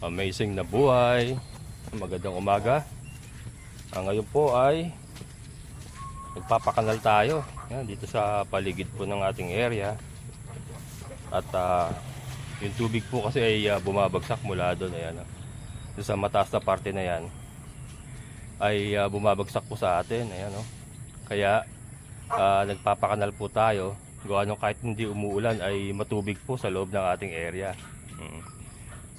Amazing na buhay. Magandang umaga. Ngayon po ay nagpapakanal tayo. Yan, dito sa paligid po ng ating area. At yung tubig po kasi ay bumabagsak mula doon. Ayan, doon sa mataas na parte na yan ay bumabagsak po sa atin. Ayan, kaya nagpapakanal po tayo. Gawa nung kahit hindi umuulan ay matubig po sa loob ng ating area.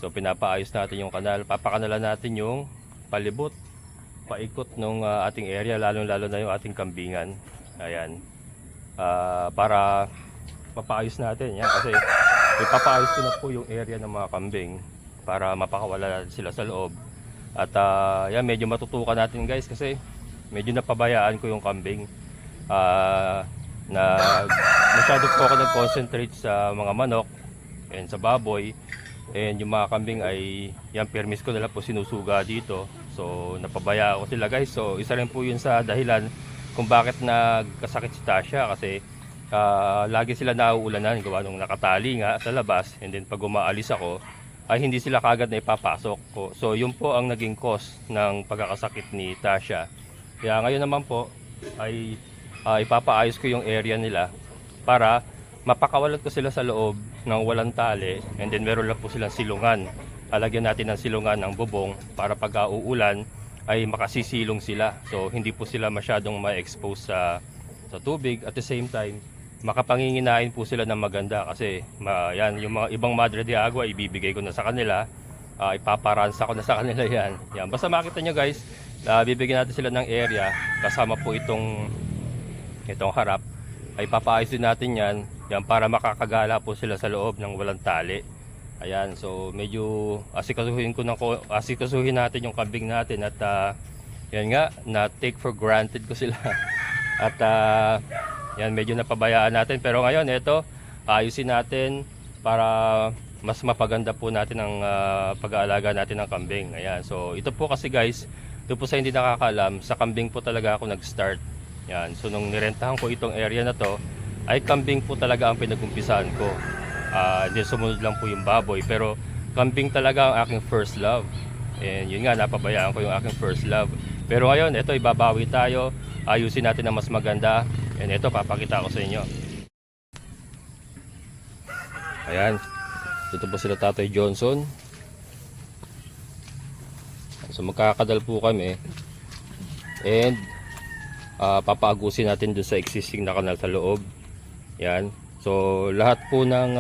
So pinapaayos natin yung kanal. Papakanalan natin yung palibot, paikot ng ating area, lalo na yung ating kambingan. Ayan. Para mapaayos natin yan, kasi ipapaayos ko na po yung area ng mga kambing para mapakawala sila sa loob. At yan, medyo matutukan natin guys, kasi medyo napabayaan ko yung kambing. Na masyado po ako nag-concentrate sa mga manok and sa baboy. And yung mga kambing ay yan, permis ko nila po sinusuga dito. So napabaya ako sila guys. So isa rin po yun sa dahilan kung bakit nagkasakit si Tasha, kasi lagi sila nauulanan gawa nung nakatali nga sa labas. And then pag umaalis ako ay hindi sila kagad na ipapasok ko. So yun po ang naging cause ng pagkakasakit ni Tasha. Kaya ngayon naman po ay ipapaayos ko yung area nila para mapakawalat ko sila sa loob ng walang tali. And then meron lang po silang silungan. Alagyan natin ng silungan ng bubong para pag uulan ay makasisilong sila. So hindi po sila masyadong ma-expose sa tubig. At the same time, makapanginginain po sila ng maganda, kasi yan, yung mga ibang Madre de Agua ibibigay ko na sa kanila. Ipaparansa ko na sa kanila yan. Yan. Basta makita nyo guys, bibigyan natin sila ng area kasama po itong harap. Ay papaayos din natin yan para makakagala po sila sa loob ng walang tali. Ayan, so medyo asikasuhin natin yung kambing natin. At yan nga, na take for granted ko sila. At yan, medyo napabayaan natin. Pero ngayon, ito, ayusin natin para mas mapaganda po natin ang pag-aalaga natin ng kambing. Ayan, so ito po kasi guys, ito po sa hindi nakakalam, sa kambing po talaga ako nag-start. Yan, so nung nirentahan ko itong area na to, ay kambing po talaga ang pinagumpisahan ko. Hindi, sumunod lang po yung baboy, pero kambing talaga ang aking first love. And yun nga, napabayaan ko yung aking first love. Pero ngayon, ito, ibabawi tayo, ayusin natin na mas maganda. And ito, papakita ko sa inyo. Ayan, ito po sila Tatay Johnson. So magkakadal po kami. And papaagusin natin dun sa existing na kanal sa loob. Yan. So lahat po ng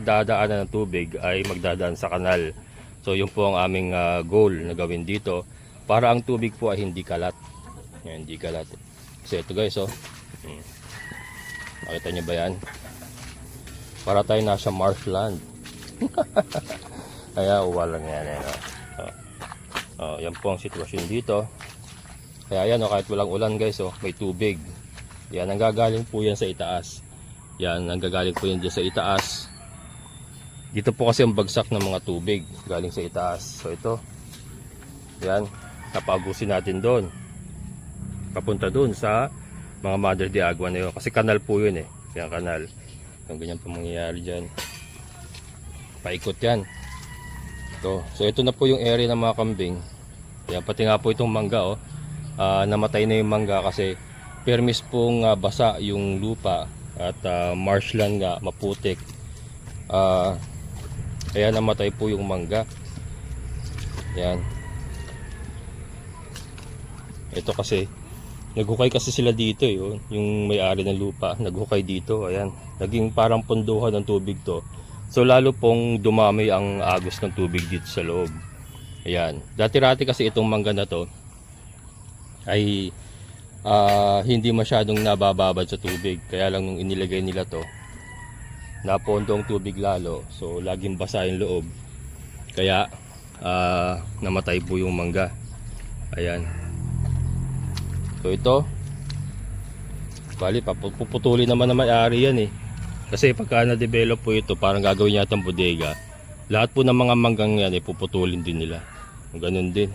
dadaanan ng tubig ay magdadaan sa kanal. So yun po ang aming goal na gawin dito, para ang tubig po ay hindi kalat. Yan, hindi kalat. Kasi ito guys, nakita nyo ba yan? Para tayo nasa marshland. Kaya uwalan yan. Yan po ang sitwasyon dito. Kaya yan, kahit walang ulan guys, may tubig. Yan, nanggagaling po yan sa itaas. Yan, nanggagaling po yan dyan sa itaas. Dito po kasi ang bagsak ng mga tubig galing sa itaas. So ito, yan, napagusin natin doon, papunta doon sa mga Madre de Agua na yun. Kasi kanal po yun yan, kanal. Yung ganyan po mangyayari dyan, paikot yan. So ito na po yung area ng mga kambing. Yan, pati nga po itong mangga, namatay na yung mangga kasi permis pong basa yung lupa. At marshland nga, maputik. Kaya namatay po yung mangga. Yan. Ito kasi naghukay kasi sila dito, yung may-ari ng lupa naghukay dito. Ayan, naging parang punduhan ng tubig to. So lalo pong dumami ang agos ng tubig dito sa loob. Ayan, dati-rati kasi itong mangga na to ay hindi masyadong nabababad sa tubig. Kaya lang nung inilagay nila to, napondo ang tubig lalo. So laging basa yung loob. Kaya namatay po yung mangga. Ayan. So ito, bali puputulin naman na may-ari yan Kasi pagka na-develop po ito, parang gagawin yata ang bodega. Lahat po ng mga manggang yan puputulin din nila. Ganun din.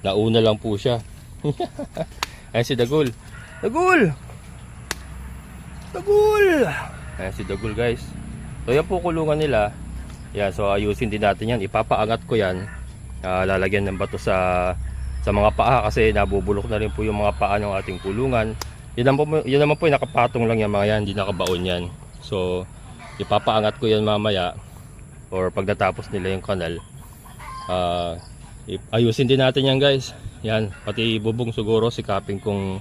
Nauna lang po siya. Ayan si Dagul. Dagul! Dagul! Ayan si Dagul guys. So yan po kulungan nila. Yan, so ayusin din natin yan. Ipapaangat ko yan lalagyan ng bato sa mga paa kasi nabubulok na rin po yung mga paa ng ating kulungan. Yun naman po yung nakapatong lang yung mga yan, hindi nakabaon yan. So ipapaangat ko yan mamaya or pagdatapos nila yung kanal. Ayusin din natin yan guys. Yan, pati bubong siguro sikapin kong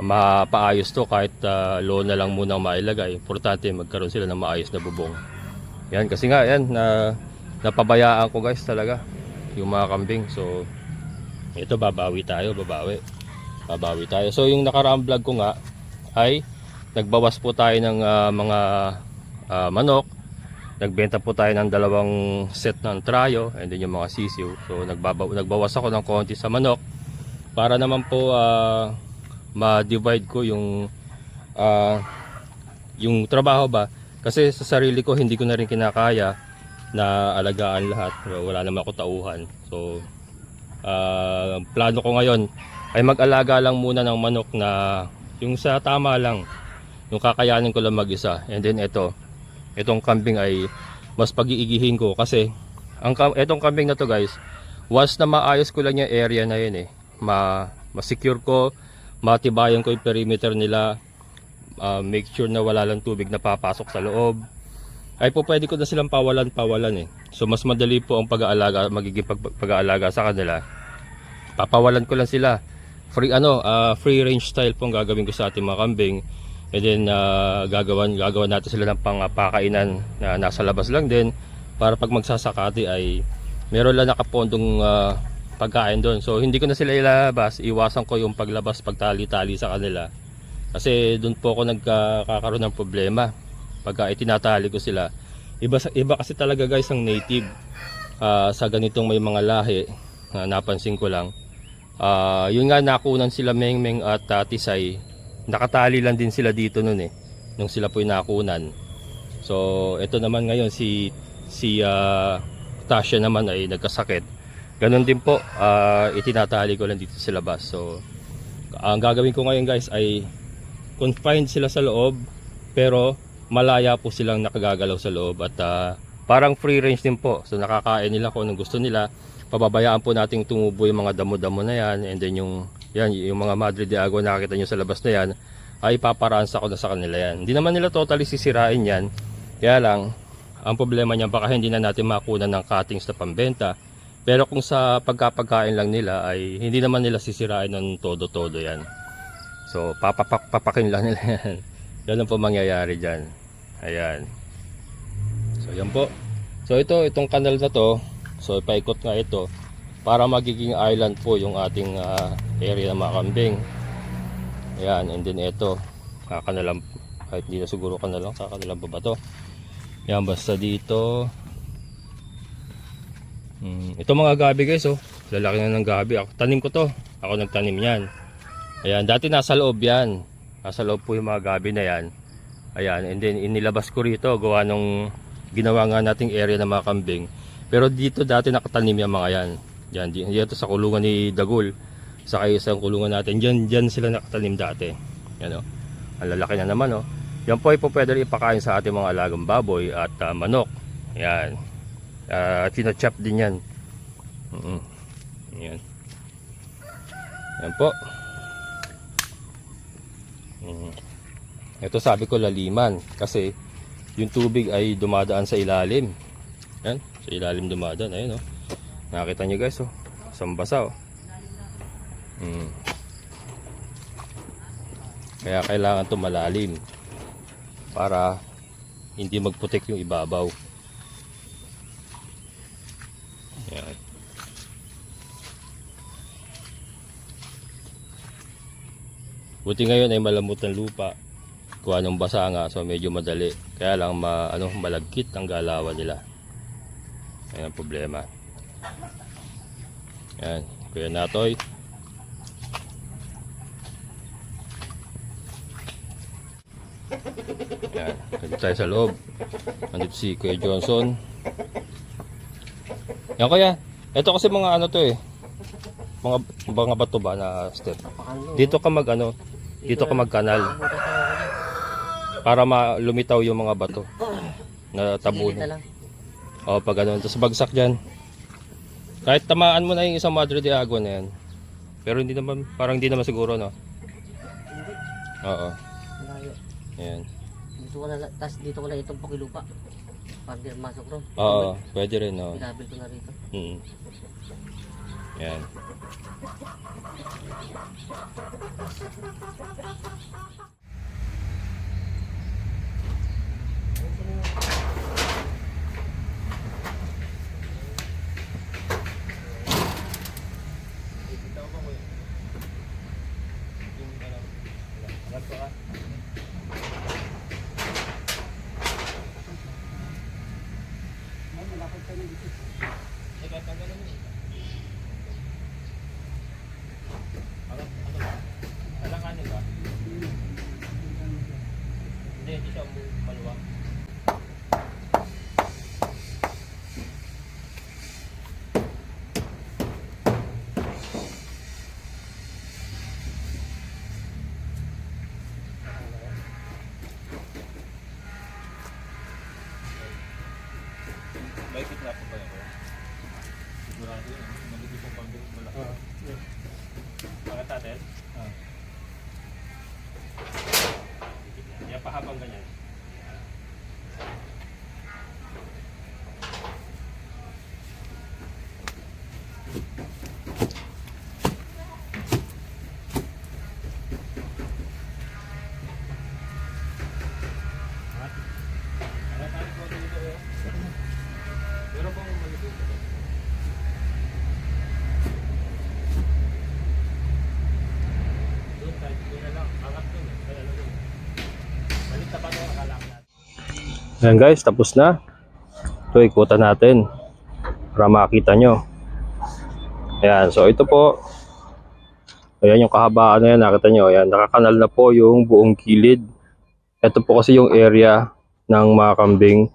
mapaayos to kahit low na lang muna mailagay. Importante magkaroon sila ng maayos na bubong. Yan kasi nga yan napabayaan ko guys talaga yung mga kambing. So ito babawi tayo. So yung nakaraang vlog ko nga ay nagbawas po tayo ng mga manok. Nagbenta po tayo ng 2 set ng trayo and then yung mga sisiw. So nagbawas ako ng konti sa manok para naman po ma-divide ko yung trabaho ba. Kasi sa sarili ko hindi ko na rin kinakaya na alagaan lahat. Wala naman ako tauhan. So plano ko ngayon ay mag-alaga lang muna ng manok na yung sa tama lang, yung kakayanin ko lang mag-isa. And then itong kambing ay mas pag-iigihin ko kasi itong kambing na to guys, once na maayos ko lang yung area na yun ma-secure ko, matibayan ko yung perimeter nila, make sure na wala lang tubig na papasok sa loob, ay po pwede ko na silang pawalan. So mas madali po ang pag-aalaga, magiging pag-aalaga sa kanila. Papawalan ko lang sila. Free range style po ang gagawin ko sa ating mga kambing. And then gagawan natin sila ng pangpakainan na nasa labas lang din para pag magsasakati ay meron lang nakapondong pagkain doon. So hindi ko na sila ilalabas, iwasan ko yung paglabas, pagtali-tali sa kanila. Kasi doon po ako nagkakaroon ng problema pagka itinatali ko sila. Iba kasi talaga guys ang native sa ganitong may mga lahi. Napansin ko lang. Yun nga, nakunan sila Mengmeng at Tisay. Nakatali lang din sila dito noon nung sila po nakunan. So ito naman ngayon si Tasha naman ay nagkasakit. Ganon din po, itinatali ko lang dito sa labas. So ang gagawin ko ngayon guys ay confined sila sa loob pero malaya po silang nakagagalaw sa loob at parang free range din po. So nakakain nila kung anong gusto nila. Pababayaan po nating tumubo yung mga damo-damo na yan, and then yung mga Madre de Agua nakikita nyo sa labas na yan ay paparansa ko na sa kanila yan. Hindi naman nila totally sisirain yan, kaya lang ang problema niyan baka hindi na natin makunan ng cuttings na pambenta, pero kung sa pagkapagkain lang nila ay hindi naman nila sisirain ng todo-todo yan. So papakin lang nila yan. Yan ang po mangyayari dyan. Ayan. So yan po. So itong kanal na to, so ipaikot nga ito para magiging island po yung ating area ng mga kambing. Ayan, and then ito kakanalang, kahit hindi na siguro kanalang, kakanalang pa ba to. Ayan, basta dito ito mga gabi guys, lalaki na ng gabi. Tanim ko to, ako nagtanim yan. Ayan, dati nasa loob yan, nasa loob po yung mga gabi na yan. Ayan, and then inilabas ko rito gawa nung ginawa nga nating area ng mga kambing. Pero dito dati nakatanim yung mga yan. Yan, dito sa kulungan ni Dagul. Sa isang kulungan natin. Diyan sila nakatanim dati. Yan ang lalaki na naman Yan po ay po pwede ipakain sa ating mga alagang baboy at manok. Yan. China-chop din yan. Yan. Yan po. Ito sabi ko laliman. Kasi yung tubig ay dumadaan sa ilalim. Yan. Sa ilalim dumadaan, ayun nakita nyo guys sambasa kaya kailangan ito malalim para hindi magputik yung ibabaw. Yan. Buti ngayon ay malambot ng lupa, kuha ng basa nga, so medyo madali, kaya lang malagkit ang galawan nila. Ayan ang problema. Ayan, Kuya Natoy. Ayan, nandito tayo sa loob. Nandito si Kuya Johnson. Ayan Kuya, ito kasi mga mga bato ba na step. Dito ka dito ka magkanal. Para lumitaw yung mga bato na tabunan. Pag tapos bagsak dyan. Kahit tamaan mo na yung isang Madre de Agua na yan. Pero hindi naman, parang hindi naman siguro, no? Hindi. Oo. Malayo. Ayan. Dito ko na, tas dito ko na itong pakilupa. Para di masok ron. Oo, pwede rin, no? Ilabil ko na rito. Ayan. Alanganin ba? Hindi siya maluwag. May kitna po ba yun? Sigurado yun. Malipit yung pambili malaki. Bakit natin? Yan pa habang ganyan. Pero kung malipit ito. Doon kahit hindi na lang. Angat doon eh. Kaya na doon. Balik na ba ito? Akala ko natin. Ayan guys, tapos na. Ito ikutan natin. Para makita nyo. Ayan, so ito po. Ayan yung kahabaan na yan. Nakita nyo. Ayan, nakakanal na po yung buong gilid. Ito po kasi yung area ng mga kambing.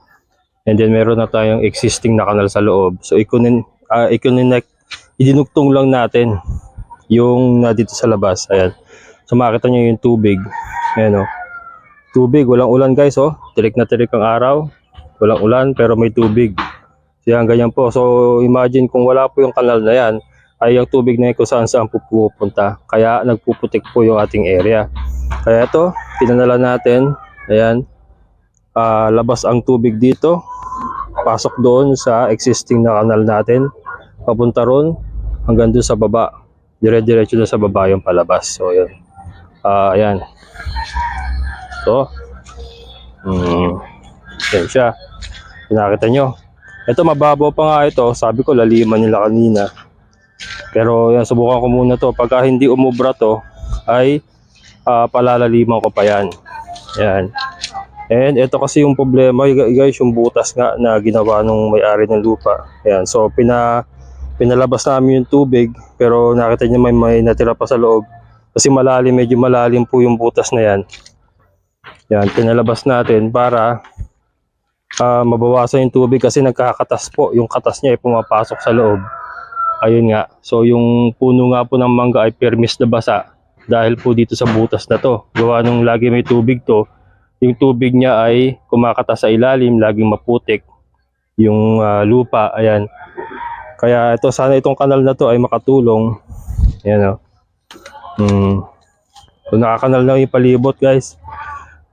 And then meron na tayong existing na kanal sa loob. So idinugtong lang natin yung dito sa labas. Ayan. So makita nyo yung tubig. Ayan o. Tubig, walang ulan guys oh. Tirik na tirik ang araw. Walang ulan pero may tubig. So yan, ganyan po. So imagine kung wala po yung kanal na yan, ay yung tubig na yun kung saan saan pupunta. Kaya nagpuputik po yung ating area. Kaya ito, pinanala natin. Ayan. Labas ang tubig dito. Pasok doon sa existing na kanal natin. Papunta ron hanggang doon sa baba. Dire-diretso na sa baba yung palabas. So yun. Ayan. So, yan siya. Pinakita nyo. Ito mababaw pa nga ito. Sabi ko laliman nila kanina. Pero yan, subukan ko muna to. Pagka hindi umubra to, ay palalaliman ko pa yan. Yan. And ito kasi yung problema guys, yung butas nga na ginawa nung may-ari ng lupa. Yan. So pinalabas namin yung tubig. Pero nakita nyo may natira pa sa loob. Kasi malalim, medyo malalim po yung butas na yan. Yan, pinalabas natin para mabawasan yung tubig kasi nagkakatas po. Yung katas niya ay pumapasok sa loob. Ayun nga. So yung puno nga po ng mangga ay permis na basa dahil po dito sa butas na to. Gawa nung lagi may tubig to, yung tubig niya ay kumakatas sa ilalim, laging maputik yung lupa. Ayan. Kaya ito, sana itong kanal na to ay makatulong. Ayan o. So nakakanal na yung palibot guys.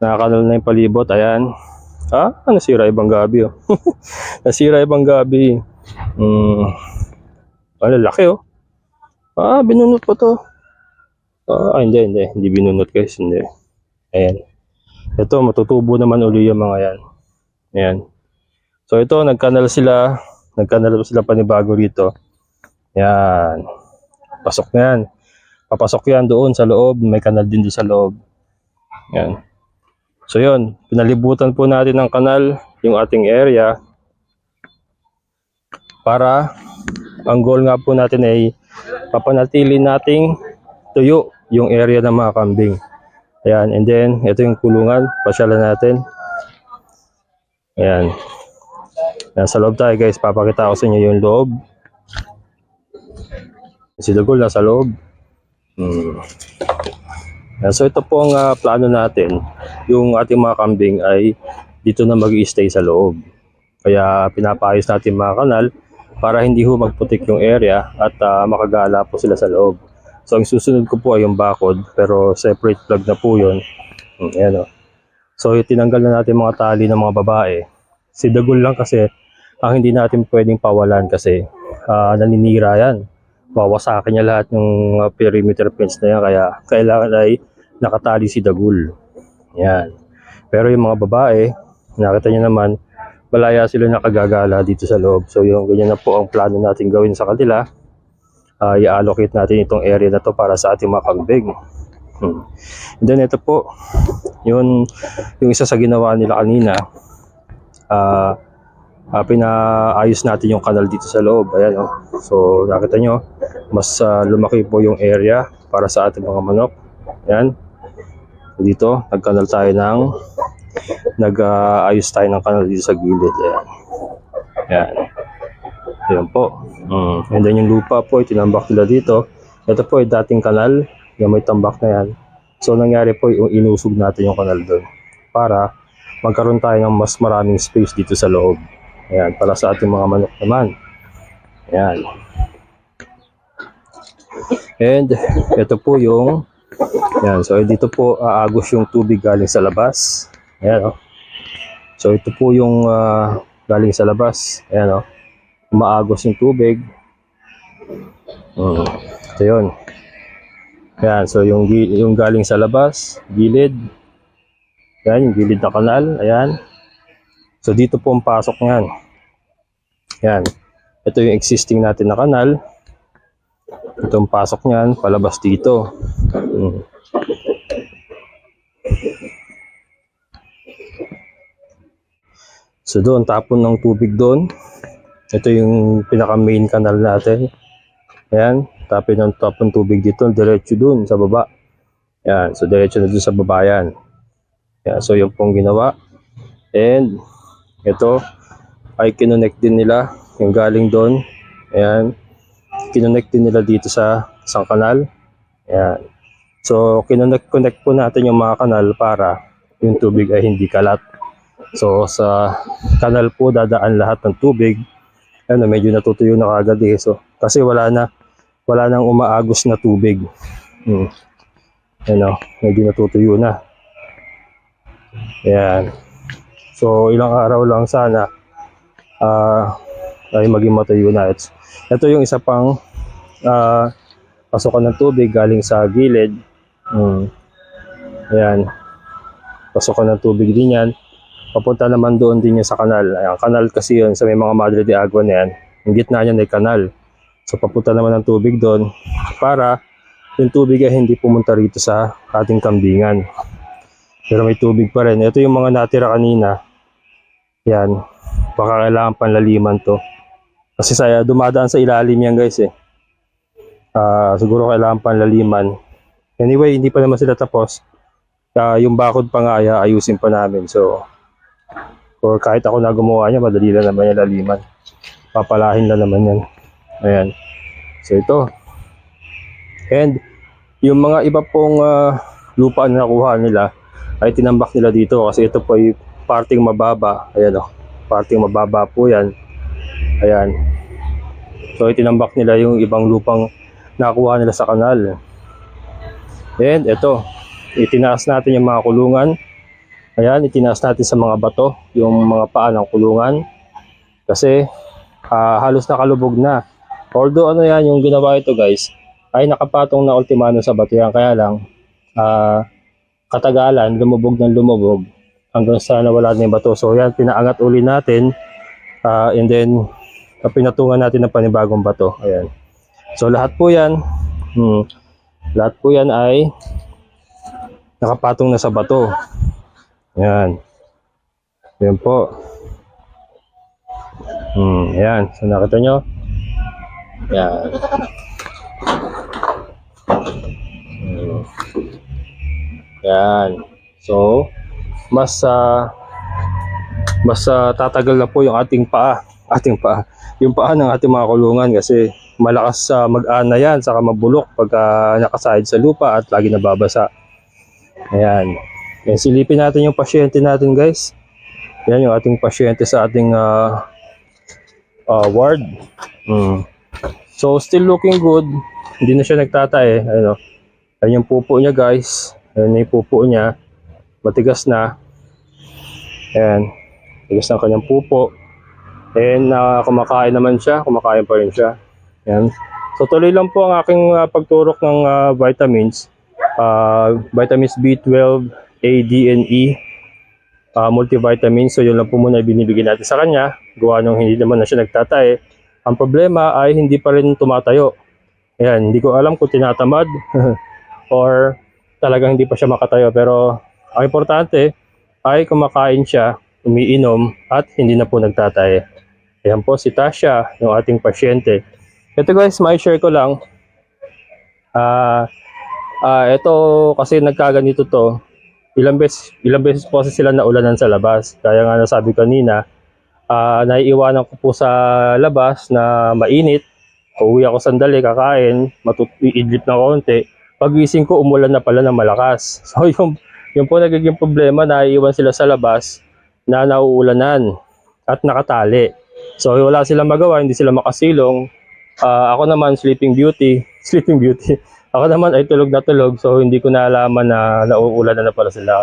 Nakakanal na yung palibot. Ayan. Nasira ibang gabi oh. Nasira ibang gabi. Laki oh. Binunot pa to. Hindi binunot guys, hindi. Ayan. Ito, matutubo naman uli yung mga yan. Ayan. So ito, nagkanal sila panibago rito. Ayan. Pasok na yan. Papasok yan doon sa loob. May kanal din doon sa loob. Ayan. So yun, pinalibutan po natin ng kanal yung ating area para ang goal nga po natin ay papanatili nating tuyo yung area ng mga kambing. Ayan, and then ito yung kulungan, pasyalan natin. Ayan. Nasa loob tayo guys, papakita ko sa inyo yung loob. Si Dugol nasa loob. So ito po ang plano natin. Yung ating mga kambing ay dito na mag-i-stay sa loob. Kaya pinapayos natin mga kanal para hindi ho magputik yung area at makagala po sila sa loob. So ang susunod ko po ay yung bakod, pero separate plug na po yun. Ayan o. So tinanggal na natin mga tali ng mga babae. Si Dagul lang kasi ang hindi natin pwedeng pawalan kasi naninira yan. Wawasakin niya lahat ng perimeter fence na yan, kaya kailangan ay nakatali si Dagul. Yan. Pero yung mga babae, nakita niyo naman, malaya sila nakagagala dito sa loob. So yung ganyan na po ang plano natin gawin sa kanila. I-allocate natin itong area na to para sa ating mga kambing. And then ito po, yung isa sa ginawa nila kanina, pinaayos natin yung kanal dito sa loob. Ayan, oh. So nakita nyo, mas lumaki po yung area para sa ating mga manok. Ayan. Dito, nagkanal tayo nag-ayos tayo ng kanal dito sa gilid. Ayan. Ayan. Ayan po. And then yung lupa po, tinambak nila dito. Ito po ay dating kanal, yung may tambak na yan. So nangyari po yung inusog natin yung kanal doon para magkaroon tayo ng mas maraming space dito sa loob. Ayan, para sa ating mga manok naman. Ayan. And ito po yung ayan, so dito po aagos yung tubig galing sa labas. Ayan, oh. So ito po yung galing sa labas. Ayan, oh. Umaagos yung tubig. Ito yun. Ayan, so yung galing sa labas, gilid. Ayan, yung gilid na kanal. Ayan. So dito po ang pasok niyan. Ayan. Ito yung existing natin na kanal. Ito ang pasok niyan, palabas dito. So doon, tapon ng tubig doon. Ito yung pinaka main kanal natin. Ayan, tapon tubig dito, diretso doon sa baba. Ayan, so diretso na doon sa baba yan. Ayan, so yung pong ginawa. And ito ay kinonect din nila yung galing doon. Ayan, kinonect din nila dito sa isang kanal. Ayan. So kinonect po natin yung mga kanal para yung tubig ay hindi kalat. So sa kanal po dadaan lahat ng tubig. Ano, medyo natutuyo na kagad eh. So kasi wala nang umaagos na tubig. Ano, medyo natutuyo na. Ayan. So ilang araw lang sana ay maging matuyo na. Ito yung isa pang pasokan ng tubig galing sa gilid. Ayan. Pasokan ng tubig din yan. Papunta naman doon din yung sa kanal. Ayan, kanal kasi yun sa may mga Madre de Agua na yan. Yung gitna niyan ay kanal. So papunta naman ng tubig doon para yung tubig ay hindi pumunta rito sa ating kambingan. Pero may tubig pa rin. Ito yung mga natira kanina. Yan. Baka kailangan panlaliman to. Kasi dumadaan sa ilalim yan guys eh. Siguro kailangan panlaliman. Anyway, hindi pa naman sila tapos. Yung bakod pa nga ayusin pa namin. So, or kahit ako na gumawa niya, madali lang naman yung laliman. Papalahin lang naman yan. Ayan. So ito. And yung mga iba pong lupa na nakuha nila ay tinambak nila dito kasi ito po ay parting mababa. Ayan o. Parting mababa po yan. Ayan. So itinambak nila yung ibang lupang nakuha nila sa kanal. And ito. Itinaas natin yung mga kulungan. Ayan, itinaas natin sa mga bato yung mga paa ng kulungan kasi halos nakalubog na. Although ano yan, yung ginawa ito guys ay nakapatong na ultimano sa bato yan, kaya lang katagalan, lumubog ng lumubog hanggang sa nawala na yung bato. So yan, pinaangat uli natin and then pinatungan natin ng panibagong bato. Ayan. So lahat po yan ay nakapatong na sa bato. Yan. Yan po. Yan. So nakita nyo? Yan. Yan. So mas tatagal na po yung ating paa. Yung paa ng ating mga kulungan kasi malakas mag-ana yan saka mabulok pagka nakasahid sa lupa at lagi nababasa. Ayan. Yan, silipin natin yung pasyente natin guys. Yan yung ating pasyente sa ating ward. So still looking good. Hindi na siya nagtatae. Ayun, oh. Ayun yung pupo niya, guys. Ayun na yung pupo niya. Matigas na. Ayan. Tigas ng kanyang pupo. And kumakain naman siya. Kumakain pa rin siya. Ayan. So tuloy lang po ang aking pagturok ng vitamins. Vitamins B12, A, D, and E. Multivitamins. So yun lang po muna binibigyan natin sa kanya. Gawa nung hindi naman na siya nagtatae. Ang problema ay hindi pa rin tumatayo. Ayan, hindi ko alam kung tinatamad or talagang hindi pa siya makatayo. Pero ang importante ay kumakain siya, umiinom at hindi na po nagtatae. Ayan po si Tasha, yung ating pasyente. Ito guys, may share ko lang. Ito kasi nagkaganito to. Ilang beses po kasi sila naulanan sa labas. Kaya nga nasabi kanina, naiiwanan ko po sa labas na mainit. Uuwi ako sandali, kakain, iidlip na konti. Pagising ko, umulan na pala ng malakas. So yung po nagiging problema, naiiwan sila sa labas na nauulanan at nakatali. So wala silang magawa, hindi sila makasilong. Ako naman, sleeping beauty. Ako naman ay tulog na tulog, so hindi ko naalaman na nauulanan na pala sila.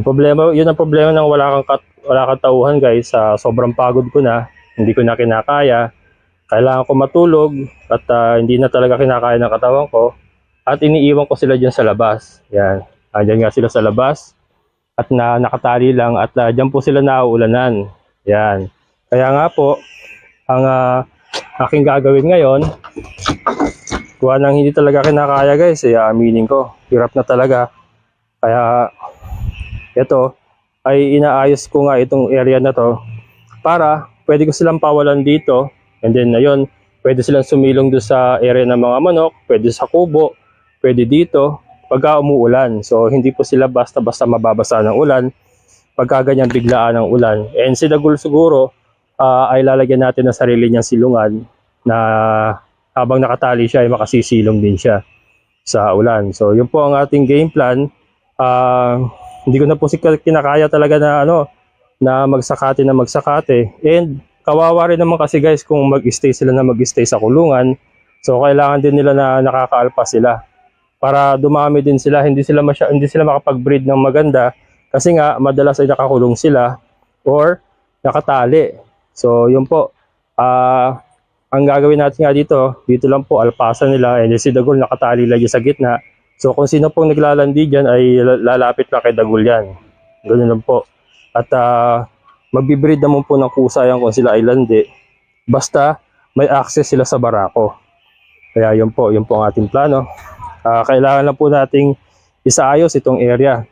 Problema, yun ang problema ng wala kang tauhan guys. Sobrang pagod ko na, hindi ko na kinakaya. Kailangan ko matulog at hindi na talaga kinakaya ng katawan ko. At iniiwan ko sila dyan sa labas. Yan. Dyan nga sila sa labas. At nakatali lang at dyan po sila nauulanan. Yan. Kaya nga po, ang aking gagawin ngayon, kuha nang hindi talaga kinakaya guys. Aminin ko, hirap na talaga. Kaya ito ay inaayos ko nga itong area na to para pwede ko silang pawalan dito. And then ayun, pwede silang sumilong doon sa area ng mga manok, pwede sa kubo, pwede dito pagka umuulan. So hindi po sila basta-basta mababasa ng ulan pagka ganyan biglaan ng ulan. And si Dagul siguro ay lalagyan natin ng sarili niyang silungan na habang nakatali siya ay makasisilong din siya sa ulan. So yun po ang ating game plan. Hindi ko na po kinakaya talaga na magsakate. And kawawa rin naman kasi guys kung mag-stay sila na mag-stay sa kulungan. So kailangan din nila na nakakaalpas sila para dumami din sila. Hindi sila makapag-breed ng maganda kasi nga madalas ay nakakulong sila or nakatali. So yun po. Ang gagawin natin nga dito lang po alpasan nila. And si Dagul nakatali lang sa gitna. So kung sino pong naglalandi dyan ay lalapit na kay Dagul yan. Ganun lang po. At magbibreed naman po ng kusa yan kung sila ay landi. Basta may access sila sa barako. Kaya yun po ang ating plano. Kailangan lang po nating isaayos itong area.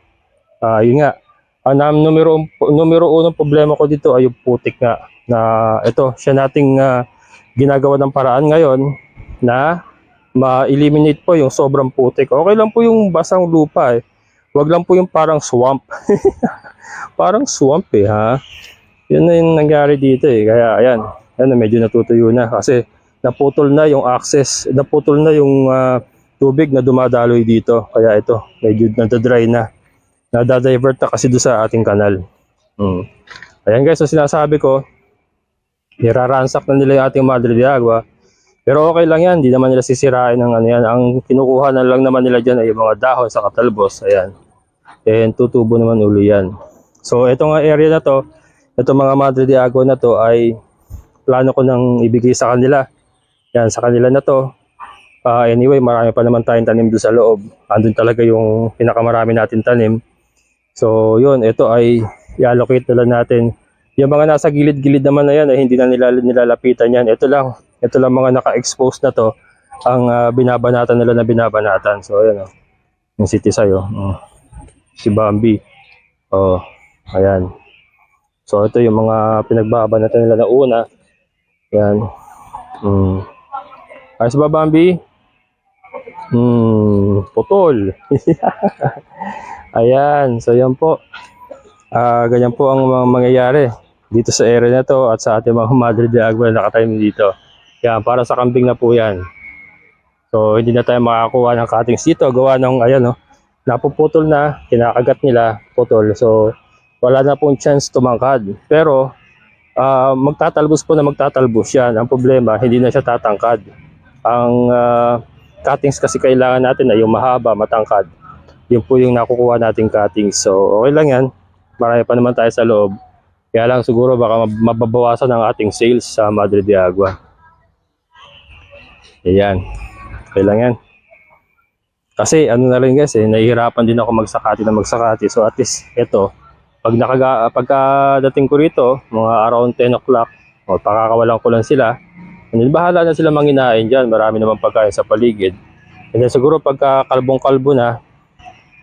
Yun nga. Ang numero unong problema ko dito ay yung putik nga. Na ito, siya nating ginagawa ng paraan ngayon na ma-eliminate po yung sobrang putik. Okay lang po yung basang lupa eh. Wag lang po yung parang swamp. Parang swamp ha. Yun na yung nangyari dito eh. Kaya ayan, medyo natutuyo na kasi naputol na yung access, naputol na yung tubig na dumadaloy dito. Kaya ito, medyo nadadry na. Nadadivert na kasi doon sa ating kanal. Ayan guys, so sinasabi ko, niraransak na nila yung ating Madre de Agua. Pero okay lang yan, hindi naman nila sisirain ng yan. Ang kinukuha na lang naman nila dyan ay yung mga dahon sa katalbos. Ayan. And tutubo naman uli yan. So itong area na to, itong mga Madre de Agua na to ay plano ko nang ibigay sa kanila. Yan, sa kanila na to. Anyway, marami pa naman tayong tanim doon sa loob. Andun talaga yung pinakamarami natin tanim. So yun, ito ay i-allocate na lang natin. Yung mga nasa gilid-gilid naman na yan ay hindi na nilalapitan yan. Ito lang mga naka-expose na to ang binabanatan nila na binabanatan. So ayan yung city sayo. Si Bambi. Ayan. So ito yung mga pinagbabanatan nila na una. Ayan. Ayos ba Bambi? Putol. Ayan. So yan po. Ganyan po ang mga mangyayari dito sa area na to at sa ating mga Madre de Agua na nakatayo dito. Yan, para sa kambing na po yan. So hindi na tayo makakuha ng cuttings dito. Gawa ng ayan napuputol na, kinakagat nila, putol. So wala na pong chance tumangkad. Pero magtatalbos po na magtatalbos yan. Ang problema, hindi na siya tatangkad. Ang cuttings kasi kailangan natin ay yung mahaba, matangkad. Yun po yung nakukuha nating cuttings. So okay lang yan. Marami pa naman tayo sa loob. Kaya lang siguro baka mababawasan ang ating sales sa Madre de Agua. Ayan. Okay lang yan. Kasi ano na rin guys, nahihirapan din ako magsakati. So at least ito, pagkadating ko rito, mga around 10 o'clock, o pakakawalan ko lang sila. And then bahala na sila manginain dyan. Marami naman pagkain sa paligid. And then siguro pagka kalbong-kalbo na,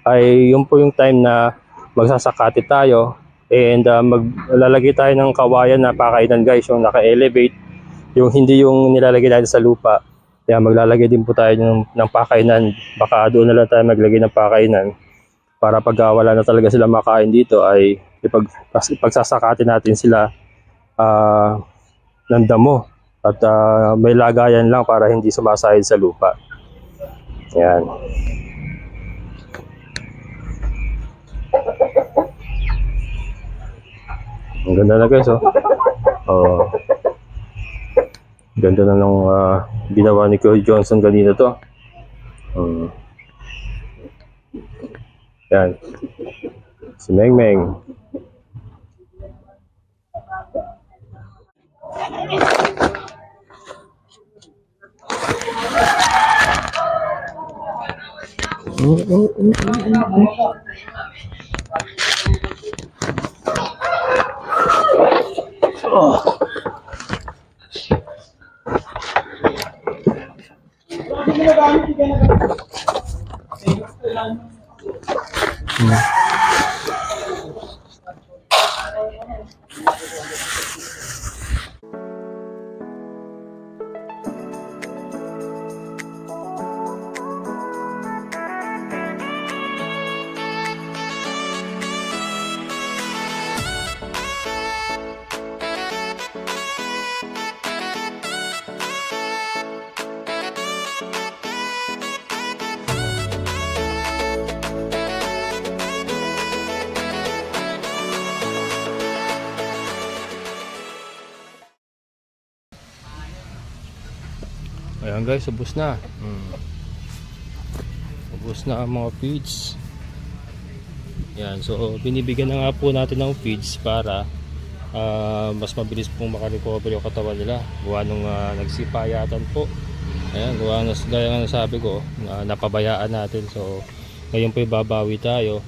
ay yun po yung time na magsasakati tayo. And maglalagay tayo ng kawayan na pakainan guys, yung naka-elevate, yung hindi yung nilalagay natin sa lupa. Kaya maglalagay din po tayo ng pakainan. Baka doon na lang tayo maglagay ng pakainan para pag wala na talaga sila makain dito ay ipagsasakatin natin sila ng damo at may lagayan lang para hindi sumasahid sa lupa. Yan. Ang ganda na guys, oh. Ganda na ng ginawa ni Kuya Johnson kanina to. Yan. Si Meng Meng. Ayan guys, ubos na. Ubos na ang mga feeds. Yan, so binibigyan na nga po natin ng feeds para mas mabilis pong makarecover yung katawan nila. Gawa nung nagsipayatan po. Ayan, gawa na, gaya nga nasabi ko, napabayaan natin. So ngayon po ibabawi tayo.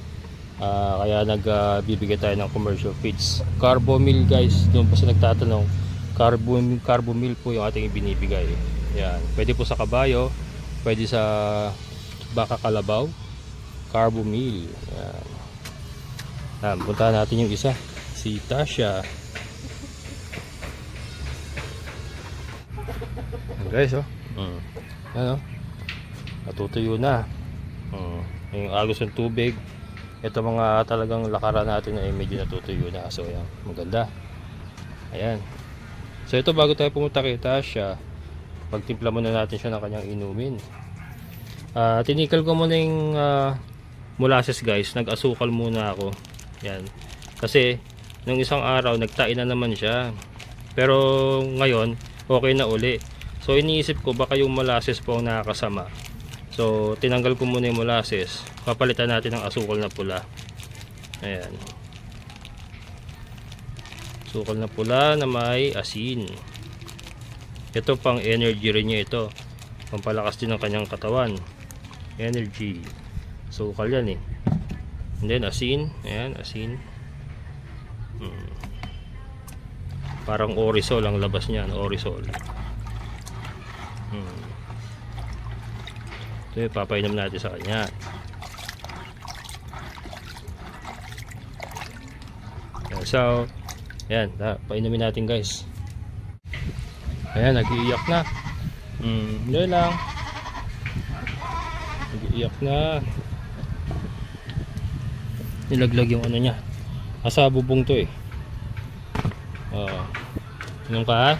Kaya nagbibigay tayo ng commercial feeds. Carbo meal guys, doon pa sa nagtatanong, carbo meal po yung ating ibinibigay. Yan, pwede po sa kabayo, pwede sa baka kalabaw, carbo meal. Yan. Puntahan natin yung isa, si Tasha. Yan guys, oh. Ano? Natutuyo na. Yung agos ng tubig. Ito mga talagang lakaran natin ay medyo natutuyo na. So yan, maganda. Ayan. So ito, bago tayo pumunta kay Tasha, pagtimpla muna natin siya ng kanyang inumin. Tinikal ko muna yung molasses guys. Nag-asukal muna ako. Yan. Kasi nung isang araw nagtain na naman siya. Pero ngayon okay na uli. So iniisip ko baka yung molasses po ang nakakasama. So tinanggal ko muna yung molasses. Papalitan natin ng asukal na pula. Ayan. Asukal na pula na may asin. Ito pang energy rin niya ito. Pampalakas din ng kanyang katawan. Energy. Sukal yan eh. And then asin. Ayan, asin. Parang orisol ang labas niya. Orisol. Ito yung papainom natin sa kanya. So, ayan. Painumin natin guys. Ayan, nag-iiyak na. Hindi lang. Nag-iiyak na. Nilaglag yung ano niya. Asa bubong to eh. Anong ka?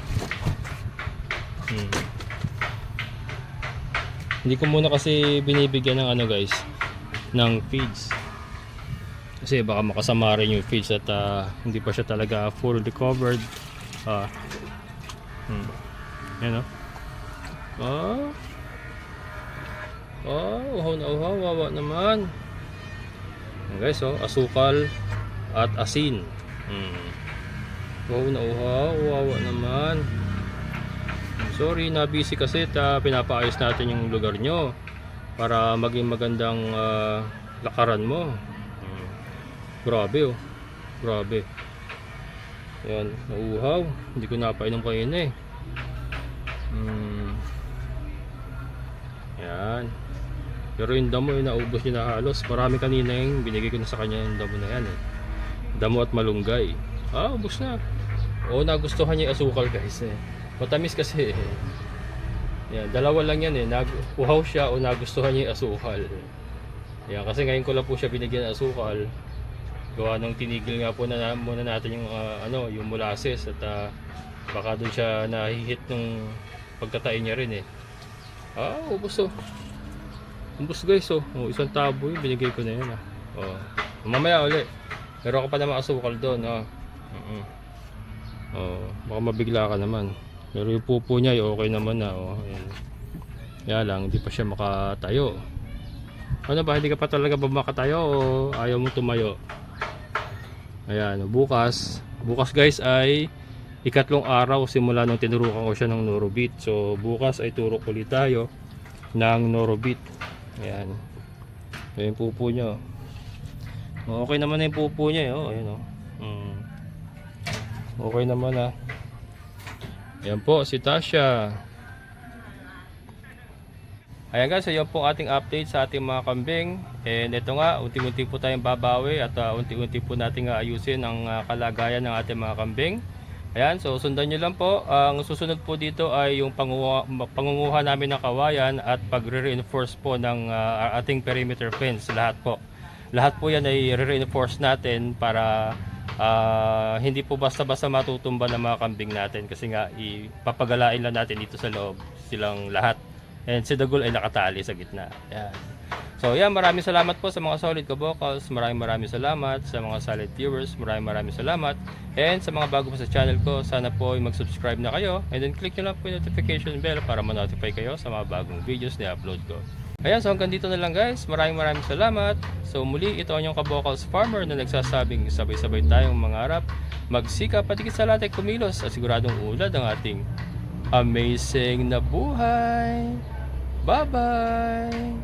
Hindi ko muna kasi binibigyan ng ano guys, ng feeds. Kasi baka makasama rin yung feeds at hindi pa siya talaga fully recovered. Yan o. Uhaw na uhaw. Wawa naman. Yan guys, asukal at asin. Uhaw na uhaw. Wawa naman. Sorry, na-busy kasi pinapaayos natin yung lugar nyo para maging magandang lakaran mo. Grabe grabe. Yan, nauuhaw. Hindi ko napainom kanina eh. Yan. Pero yung damo naubos niya na halos. Marami kanina yung binigay ko na sa kanya yung damo na yan eh. Damo at malunggay. Ubos na. Nagustuhan niya yung asukal guys eh. Matamis kasi eh. Yan, dalawa lang yan eh. Uhaw siya o nagustuhan niya yung asukal. Yan, kasi ngayon ko lang po siya binigyan ng asukal. Gawa nung tinigil nga po muna natin yung yung molasses at baka doon siya nahihit nung pagkatain niya rin eh. Ubos ubos guys isang tabo yung binigay ko na yun mamaya uli meron ka pa naman asukal doon baka mabigla ka naman pero yung pupo niya okay naman na kaya lang hindi pa siya makatayo. Ano ba, hindi ka pa talaga ba makatayo o ayaw mong tumayo? Ayan, bukas guys ay ikatlong araw simula nung tinurukan ko siya ng Norobit. So bukas ay turo ulit tayo ng Norobit. Ayan. Ayan yung pupo niya. Okay naman na yung pupo niya. Ayan okay naman na. Ayan po si Tasha. Ayan guys, yun po ating update sa ating mga kambing. And ito nga, unti-unti po tayong babawi at unti-unti po nating ayusin ang kalagayan ng ating mga kambing. Ayan, so sundan nyo lang po. Ang susunod po dito ay yung pangunguha namin ng kawayan at pagre-reinforce po ng ating perimeter fence. Lahat po yan ay re-reinforce natin para hindi po basta-basta matutumba ng mga kambing natin. Kasi nga, ipapagalain lang natin dito sa loob silang lahat. And si Dagul ay nakatali sa gitna. Ayan. So yan, maraming salamat po sa mga solid kabokals. Maraming salamat sa mga solid viewers. Maraming salamat. And sa mga bago po sa channel ko, sana po ay mag-subscribe na kayo. And then click nyo lang po yung notification bell para ma-notify kayo sa mga bagong videos na upload ko. Ayan, so hanggang dito na lang guys. Maraming salamat. So muli, ito ang yung kabokals farmer na nagsasabing sabay-sabay tayong mangarap, magsikap at higit sa lahat ay kumilos at siguradong ulad ang ating amazing na buhay. Bye-bye!